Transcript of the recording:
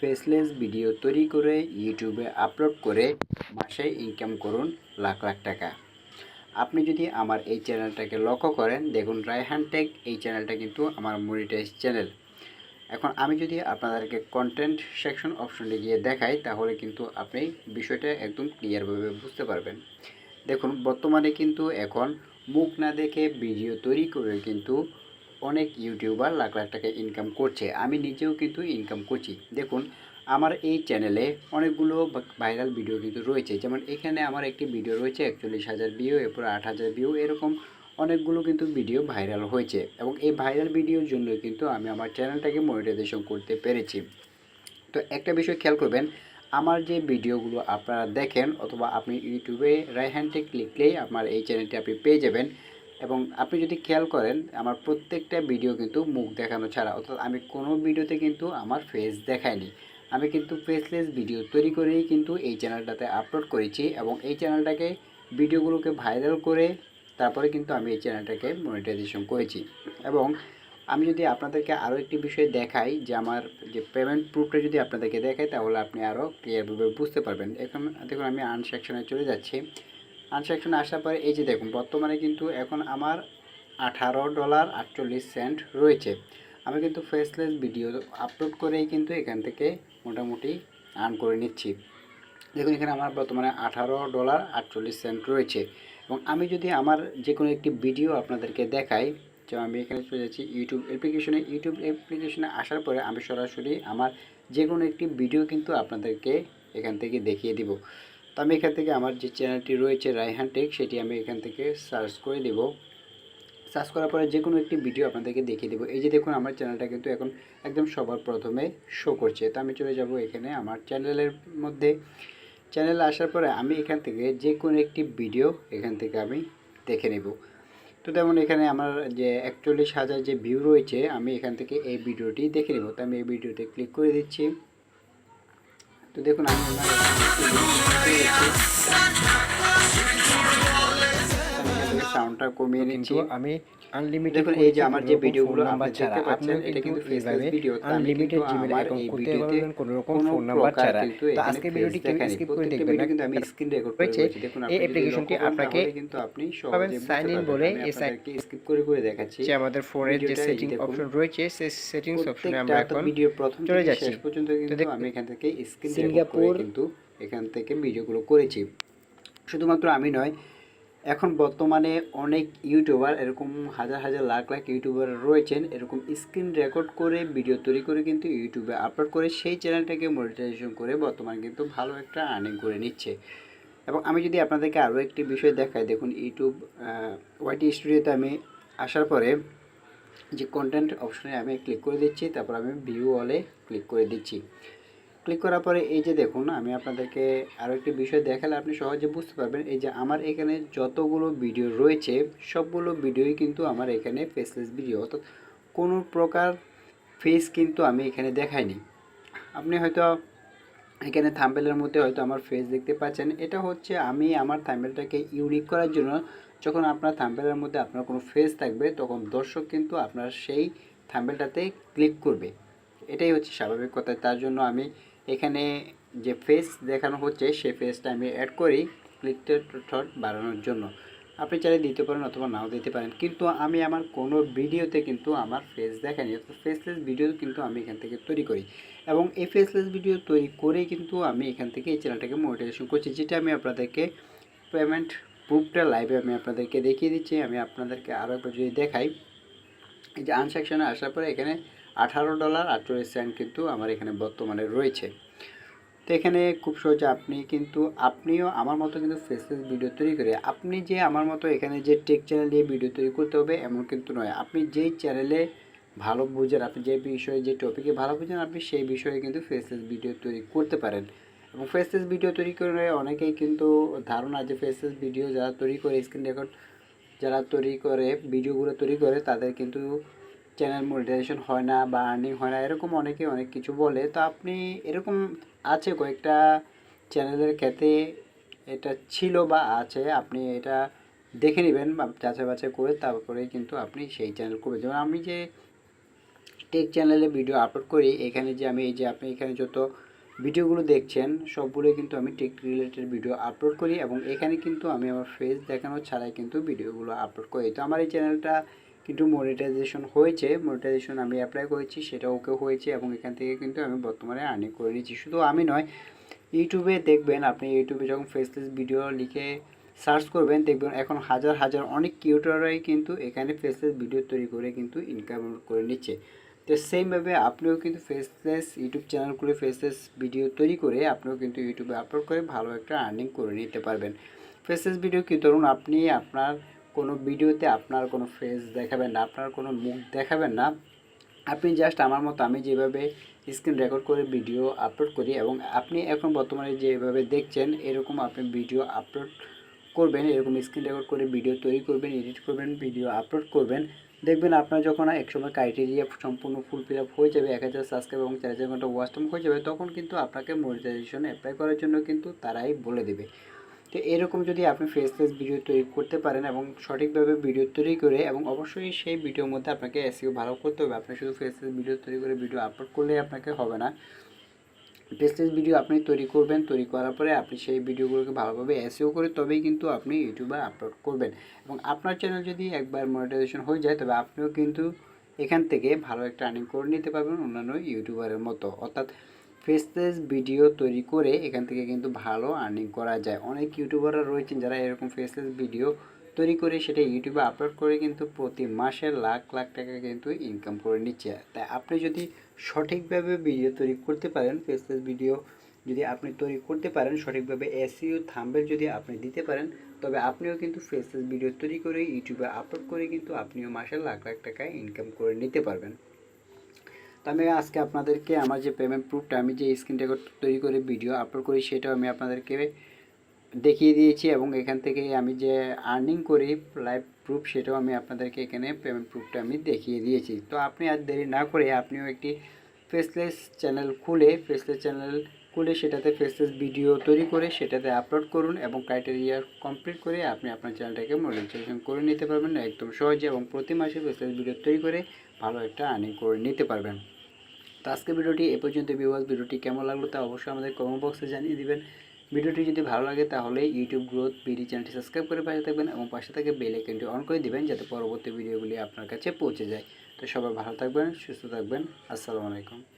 Faceless video তৈরি করে ইউটিউবে আপলোড করে মাসে ইনকাম করুন লাখ লাখ টাকা। আপনি যদি আমার এই চ্যানেলটাকে লক্ষ্য করেন, দেখুন রায়হান টেক এই চ্যানেলটা কিন্তু আমার মনিটাইজ চ্যানেল। এখন আমি যদি আপনাদেরকে কন্টেন্ট সেকশন অপশনে গিয়ে দেখাই, তাহলে কিন্তু আপনি বিষয়টা একদম ক্লিয়ারভাবে বুঝতে পারবেন। দেখুন বর্তমানে কিন্তু এখন মুখ না দেখে ভিডিও তৈরি করে কিন্তু অনেক ইউটিউবার লাখ লাখ টাকা ইনকাম করছে। আমি নিজেও কিন্তু ইনকাম করছি। দেখুন আমার এই চ্যানেলে অনেকগুলো ভাইরাল ভিডিও কিন্তু রয়েছে। যেমন এখানে আমার একটি ভিডিও রয়েছে 41,000 ভিউ, এরপর 8,000 ভিউ, এরকম অনেকগুলো কিন্তু ভিডিও ভাইরাল হয়েছে। এবং এই ভাইরাল ভিডিওর জন্য কিন্তু আমি আমার চ্যানেলটাকে মনিটাইজেশন করতে পেরেছি। তো একটা বিষয় খেয়াল করবেন, আমার যে ভিডিওগুলো আপনারা দেখেন অথবা আপনি ইউটিউবে রায়হান টেক লিখলেই আমার এই চ্যানেলটি আপনি পেয়ে যাবেন। এবং আপনি যদি খেয়াল করেন, আমার প্রত্যেকটা ভিডিও কিন্তু মুখ দেখানো ছাড়া, অর্থাৎ আমি কোনো ভিডিওতে কিন্তু আমার ফেস দেখাইনি। আমি কিন্তু ফেসলেস ভিডিও তৈরি করেই কিন্তু এই চ্যানেলটাতে আপলোড করেছি এবং এই চ্যানেলটাকে ভিডিওগুলোকে ভাইরাল করে তারপরে কিন্তু আমি এই চ্যানেলটাকে মনিটাইজেশন করেছি। এবং আমি যদি আপনাদেরকে আরও একটি বিষয় দেখাই, যে আমার যে পেমেন্ট প্রুফটা যদি আপনাদেরকে দেখাই, তাহলে আপনি আরও ক্লিয়ারভাবে বুঝতে পারবেন। এখন দেখুন আমি আর্ন সেকশনে চলে যাচ্ছি। আর্ন সেকশনে আসার পরে এই যে দেখুন বর্তমানে কিন্তু এখন আমার $18.48 রয়েছে। আমি কিন্তু ফেসলেস ভিডিও আপলোড করেই কিন্তু এখান থেকে মোটামুটি আর্ন করে নিচ্ছি। দেখুন এখানে আমার বর্তমানে $18.48 রয়েছে। এবং আমি যদি আমার যে কোনো একটি ভিডিও আপনাদেরকে দেখাই, যেমন আমি এখানে চলে যাচ্ছি ইউটিউব অ্যাপ্লিকেশনে আসার পরে আমি সরাসরি আমার যে কোনো একটি ভিডিও কিন্তু আপনাদেরকে এখান থেকে দেখিয়ে দিব। তো আমি এখান থেকে আমার যে চ্যানেলটি রয়েছে রায়হান টেক, সেটি আমি এখান থেকে সার্চ করে দেব। সার্চ করার পরে যে কোনো একটি ভিডিও আপনাদেরকে দেখিয়ে দেবো। এই যে দেখুন আমার চ্যানেলটা কিন্তু এখন একদম সবার প্রথমে শো করছে। তো আমি চলে যাব এখানে আমার চ্যানেলের মধ্যে। চ্যানেলে আসার পরে আমি এখান থেকে যে কোনো একটি ভিডিও এখান থেকে আমি দেখে নেব। তো তেমন এখানে আমার যে 41,000 যে ভিউ রয়েছে, আমি এখান থেকে এই ভিডিওটি দেখে নেব। তো আমি এই ভিডিওতে ক্লিক করে দিচ্ছি। তো দেখুন আমি সাউন্ডটা কমিয়ে নিচ্ছি। আমি আনলিমিটেড দেখুন এই যে আমার যে ভিডিওগুলো আপনি দেখতে পাচ্ছেন, এটা কিন্তু faceless video. Unlimited Gmail account করতে পারবেন কোনো রকম ফোন নাম্বার ছাড়া। তো আজকে ভিডিওটি কেউ স্কিপ করে দেখবেন না, কিন্তু আমি স্ক্রিন রেকর্ড করে রেখেছি। দেখুন এই আপনি যদি অ্যাপ্লিকেশনটি লক্ষ্য করেন, আপনাকে তাহলে কিন্তু আপনি সহজে সাইন বুঝতে ইন পারবেন। বলে আমি এই আপনাদেরকে স্কিপ করে করে দেখাচ্ছি যে আমাদের ফোনের যে ভিডিওটা। এই সেটিং দেখুন অপশন রয়েছে, সেই সেটিংস অপশনে আমরা প্রত্যেকটা এখন ভিডিওর প্রথম চলে থেকে যাচ্ছি। শেষ পর্যন্ত তো কিন্তু আমি এখান থেকে স্ক্রিন রেকর্ড করে সিঙ্গাপুর কিন্তু এখান থেকে ভিডিওগুলো করেছি। শুধুমাত্র আমি নয়, এখন বর্তমানে অনেক ইউটিউবার, এরকম হাজার হাজার লাখ লাখ ইউটিউবার রয়েছেন, এরকম স্ক্রিন রেকর্ড করে ভিডিও তৈরি করে কিন্তু ইউটিউবে আপলোড করে সেই চ্যানেলটাকে মনিটাইজেশন করে বর্তমানে কিন্তু ভালো একটা আর্নিং করে নিচ্ছে। এবং আমি যদি আপনাদেরকে আরও একটি বিষয় দেখাই, দেখুন ইউটিউব ওয়াইটি স্টুডিওতে আমি আসার পরে যে কন্টেন্ট অপশনে আমি ক্লিক করে দিচ্ছি, তারপর আমি ভিউ অলে ক্লিক করে দিচ্ছি। ক্লিক করার পরে এই যে দেখুন আমি আপনাদেরকে আরও একটি বিষয় দেখালে আপনি সহজে বুঝতে পারবেন। এই যে আমার এখানে যতগুলো ভিডিও রয়েছে, সবগুলো ভিডিওই কিন্তু আমার এখানে ফেসলেস ভিডিও, অর্থাৎ কোনো প্রকার ফেস কিন্তু আমি এখানে দেখাইনি। আপনি হয়তো এখানে থাম্বনেলের মধ্যে হয়তো আমার ফেস দেখতে পাচ্ছেন। এটা হচ্ছে আমি আমার থাম্বনেলটাকে ইউনিক করার জন্য, যখন আপনার থাম্বনেলের মধ্যে আপনার কোনো ফেস থাকবে, তখন দর্শক কিন্তু আপনার সেই থাম্বনেলটাতে ক্লিক করবে। এটাই হচ্ছে স্বাভাবিক কথা। তার জন্য আমি এখানে যে ফেস দেখানো হচ্ছে, সেই ফেসটা আমি অ্যাড করি ক্লিক থট বাড়ানোর জন্য। আপনি চাইলে দিতে পারেন অথবা নাও দিতে পারেন, কিন্তু আমি আমার কোনো ভিডিওতে কিন্তু আমার ফেস দেখাইনি। অর্থাৎ ফেসলেস ভিডিও কিন্তু আমি এখান থেকে তৈরি করি। এবং এই ফেসলেস ভিডিও তৈরি করেই কিন্তু আমি এখান থেকে এই চ্যানেলটাকে মনিটাইজেশন করছি, যেটা আমি আপনাদেরকে পেমেন্ট প্রুফটা লাইভে আমি আপনাদেরকে দেখিয়ে দিচ্ছি। আমি আপনাদেরকে আরও একবার যদি দেখাই, এই যে আর্ন সেকশনে আসার পরে এখানে $18.48 কিন্তু আমার এখানে বর্তমানে রয়েছে। তো এখানে খুব সহজে আপনিও আমার মতো কিন্তু ফেসলেস ভিডিও তৈরি করে, আপনি যে আমার মতো এখানে যে টেক চ্যানেল দিয়ে ভিডিও তৈরি করতে হবে এমন কিন্তু নয়। আপনি যেই চ্যানেলে ভালো বুঝেন, আপনি যে বিষয়ে যে টপিকে ভালো বুঝেন, আপনি সেই বিষয়ে কিন্তু ফেসলেস ভিডিও তৈরি করতে পারেন। এবং ফেসলেস ভিডিও তৈরি করে অনেকেই কিন্তু ধারণা যে ফেসলেস ভিডিও যারা তৈরি করে, স্ক্রিন রেকর্ড যারা তৈরি করে, ভিডিওগুলো তৈরি করে, তাদের কিন্তু চ্যানেল মনিটাইজেশন হয় না বা আর্নিং হয় না, এরকম অনেকে অনেক কিছু বলে। তো আপনি এরকম আছে কয়েকটা চ্যানেলের ক্ষেত্রে এটা ছিল বা আছে, আপনি এটা দেখে নেবেন বা যাচাই বাছাই করে তারপরে কিন্তু আপনি সেই চ্যানেল করবেন। যেমন আমি যে টেক চ্যানেলে ভিডিও আপলোড করি। এখানে যে আমি এই যে আপনি এখানে যত ভিডিওগুলো দেখছেন সবগুলোই কিন্তু আমি টেক রিলেটেড ভিডিও আপলোড করি এবং এখানে কিন্তু আমি আমার ফেস দেখানো ছাড়াই কিন্তু ভিডিওগুলো আপলোড করি। তো আমার এই চ্যানেলটা কিন্তু মনিটাইজেশন হয়েছে, মনিটাইজেশন আমি অ্যাপ্লাই করেছি, সেটা ওকে হয়েছে এবং এখান থেকে কিন্তু আমি বর্তমানে আর্নিং করে নিচ্ছি। শুধু আমি নয়, ইউটিউবে দেখবেন, আপনি ইউটিউবে যখন ফেসলেস ভিডিও লিখে সার্চ করবেন দেখবেন এখন হাজার হাজার অনেক ক্রিয়েটররাই কিন্তু এখানে ফেসলেস ভিডিও তৈরি করে কিন্তু ইনকাম করে নিচ্ছে। তো সেমভাবে আপনিও কিন্তু ফেসলেস ইউটিউব চ্যানেল খুলে ফেসলেস ভিডিও তৈরি করে আপনিও কিন্তু ইউটিউবে আপলোড করে ভালো একটা আর্নিং করে নিতে পারবেন। ফেসলেস ভিডিও কি, ধরুন আপনি আপনার কোনো ভিডিওতে আপনার কোনো ফেস দেখাবেন না, আপনার কোনো মুখ দেখাবেন না, আপনি জাস্ট আমার মতো আমি যেভাবে স্ক্রিন রেকর্ড করে ভিডিও আপলোড করি এবং আপনি এখন বর্তমানে যেভাবে দেখছেন এরকম আপনি ভিডিও আপলোড করবেন, এরকম স্ক্রিন রেকর্ড করে ভিডিও তৈরি করবেন, এডিট করবেন, ভিডিও আপলোড করবেন। দেখবেন আপনার যখন একসময় ক্রাইটেরিয়া সম্পূর্ণ ফুলফিল আপ হয়ে যাবে, 1000 সাবস্ক্রাইব এবং 4000 ঘন্টা ওয়াচ টাইম হয়ে যাবে, তখন কিন্তু আপনাকে মনিটাইজেশন অ্যাপ্লাই করার জন্য কিন্তু তারাই বলে দেবে। তো এরকম যদি আপনি ফেসলেস ভিডিও তৈরি করতে পারেন এবং সঠিকভাবে ভিডিও তৈরি করে, এবং অবশ্যই সেই ভিডিওর মধ্যে আপনাকে এসইও ভালো করতে হবে। আপনি শুধু ফেসলেস ভিডিও তৈরি করে ভিডিও আপলোড করলেই আপনাকে হবে না। ফেসলেস ভিডিও আপনি তৈরি করবেন, তৈরি করার পরে আপনি সেই ভিডিওগুলোকে ভালোভাবে এসইও করে তবেই কিন্তু আপনি ইউটিউবে আপলোড করবেন। এবং আপনার চ্যানেল যদি একবার মনিটাইজেশন হয়ে যায় তবে আপনিও কিন্তু এখান থেকে ভালো একটা আর্নিং করে নিতে পারবেন অন্যান্য ইউটিউবারের মতো। অর্থাৎ ফেসলেস ভিডিও তৈরি করে এখান থেকে কিন্তু ভালো আর্নিং করা যায়। অনেক ইউটিউবাররা রয়েছেন যারা এরকম ফেসলেস ভিডিও তৈরি করে সেটা ইউটিউবে আপলোড করে কিন্তু প্রতি মাসে লাখ লাখ টাকা কিন্তু ইনকাম করে নিচ্ছে। তাই আপনি যদি সঠিকভাবে ভিডিও তৈরি করতে পারেন, ফেসলেস ভিডিও যদি আপনি তৈরি করতে পারেন সঠিকভাবে, এসইও থাম্বনেল যদি আপনি দিতে পারেন, তবে আপনিও কিন্তু ফেসলেস ভিডিও তৈরি করে ইউটিউবে আপলোড করে কিন্তু আপনিও মাসে লাখ লাখ টাকা ইনকাম করে নিতে পারবেন। তো আমি আজকে আপনাদেরকে আমার যে পেমেন্ট প্রুফটা, আমি যে স্ক্রিন রেকর্ড তৈরি করে ভিডিও আপলোড করি সেটাও আমি আপনাদেরকে দেখিয়ে দিয়েছি এবং এখান থেকে আমি যে আর্নিং করি লাইভ প্রুফ সেটাও আমি আপনাদেরকে এখানে পেমেন্ট প্রুফটা আমি দেখিয়ে দিয়েছি। তো আপনি আর দেরি না করে আপনিও একটি ফেসলেস চ্যানেল খুলে সেটাতে ফেসলেস ভিডিও তৈরি করে সেটাতে আপলোড করুন এবং ক্রাইটেরিয়া কমপ্লিট করে আপনি আপনার চ্যানেলটাকে মনিটাইজেশন করে নিতে পারবেন একদম সহজে এবং প্রতি মাসে ফেসলেস ভিডিও তৈরি করে ভালো একটা আর্নিং করে নিতে পারবেন। তো আজকে ভিডিওটি এ পর্যন্ত। ভিউয়ার্স, ভিডিওটি কেমন লাগলো তা অবশ্যই আমাদের কমেন্ট বক্সে জানিয়ে দিবেন। ভিডিওটি যদি ভালো লাগে তাহলে ইউটিউব গ্রোথ বিডি চ্যানেলটি সাবস্ক্রাইব করে পাশে থাকবেন এবং পাশে থেকে বেল আইকনটি অন করে দিবেন যাতে পরবর্তী ভিডিওগুলি আপনার কাছে পৌঁছে যায়। তো সবাই ভালো থাকবেন, সুস্থ থাকবেন। আসসালামু আলাইকুম।